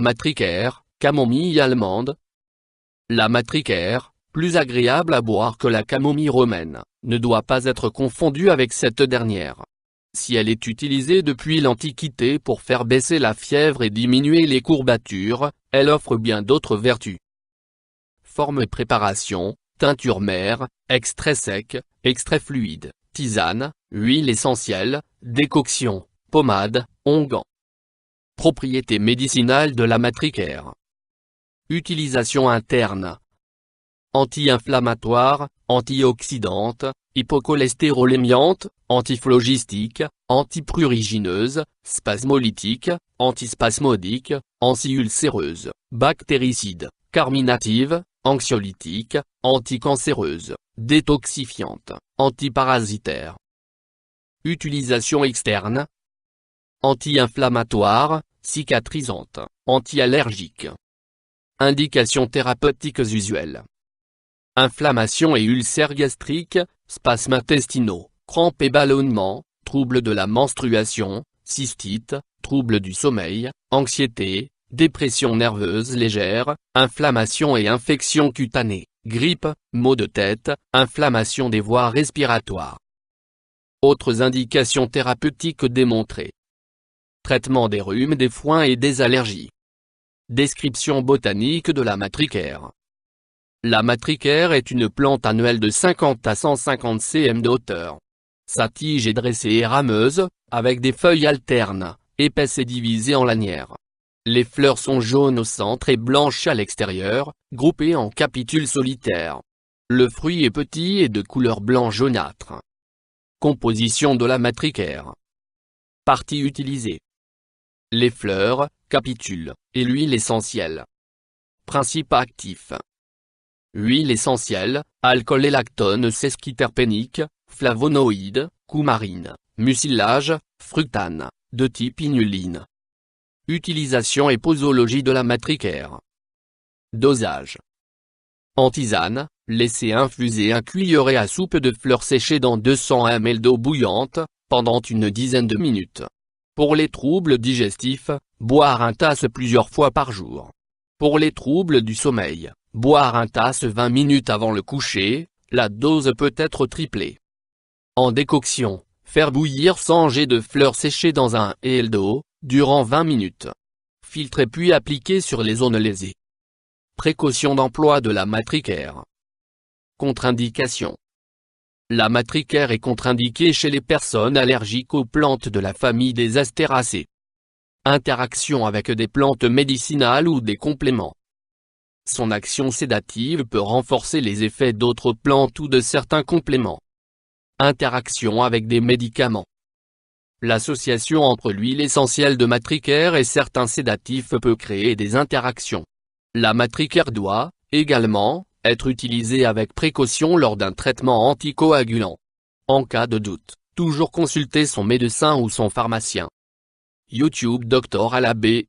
Matricaire, camomille allemande. La matricaire, plus agréable à boire que la camomille romaine, ne doit pas être confondue avec cette dernière. Si elle est utilisée depuis l'Antiquité pour faire baisser la fièvre et diminuer les courbatures, elle offre bien d'autres vertus. Forme et préparation: teinture mère, extrait sec, extrait fluide, tisane, huile essentielle, décoction, pommade, onguent. Propriétés médicinales de la matricaire. Utilisation interne: anti-inflammatoire, antioxydante, hypocholestérolémiante, antiphlogistique, antiprurigineuse, spasmolytique, antispasmodique, anti-ulcéreuse, bactéricide, carminative, anxiolytique, anticancéreuse, détoxifiante, antiparasitaire. Utilisation externe: anti-inflammatoire, cicatrisante, anti-allergique. Indications thérapeutiques usuelles: inflammation et ulcères gastriques, spasmes intestinaux, crampes et ballonnements, troubles de la menstruation, cystite, troubles du sommeil, anxiété, dépression nerveuse légère, inflammation et infection cutanée, grippe, maux de tête, inflammation des voies respiratoires. Autres indications thérapeutiques démontrées: traitement des rhumes, des foins et des allergies. Description botanique de la matricaire. La matricaire est une plante annuelle de 50 à 150 cm de hauteur. Sa tige est dressée et rameuse, avec des feuilles alternes, épaisses et divisées en lanières. Les fleurs sont jaunes au centre et blanches à l'extérieur, groupées en capitules solitaires. Le fruit est petit et de couleur blanc jaunâtre. Composition de la matricaire. Parties utilisées: les fleurs, capitules, et l'huile essentielle. Principe actif: huile essentielle, alcool et lactone sesquiterpénique, flavonoïdes, coumarine, mucilage, fructane, de type inuline. Utilisation et posologie de la matricaire. Dosage: en tisane, laissez infuser un cuillerée à soupe de fleurs séchées dans 200 ml d'eau bouillante, pendant une dizaine de minutes. Pour les troubles digestifs, boire un tasse plusieurs fois par jour. Pour les troubles du sommeil, boire un tasse 20 minutes avant le coucher, la dose peut être triplée. En décoction, faire bouillir 100 g de fleurs séchées dans un ml d'eau, durant 20 minutes. Filtrer puis appliquer sur les zones lésées. Précaution d'emploi de la matricaire. Contre-indication: la matricaire est contre-indiquée chez les personnes allergiques aux plantes de la famille des Astéracées. Interaction avec des plantes médicinales ou des compléments. Son action sédative peut renforcer les effets d'autres plantes ou de certains compléments. Interaction avec des médicaments. L'association entre l'huile essentielle de matricaire et certains sédatifs peut créer des interactions. La matricaire doit, également, être utilisée avec précaution lors d'un traitement anticoagulant. En cas de doute, toujours consulter son médecin ou son pharmacien. YouTube Dr Alabé.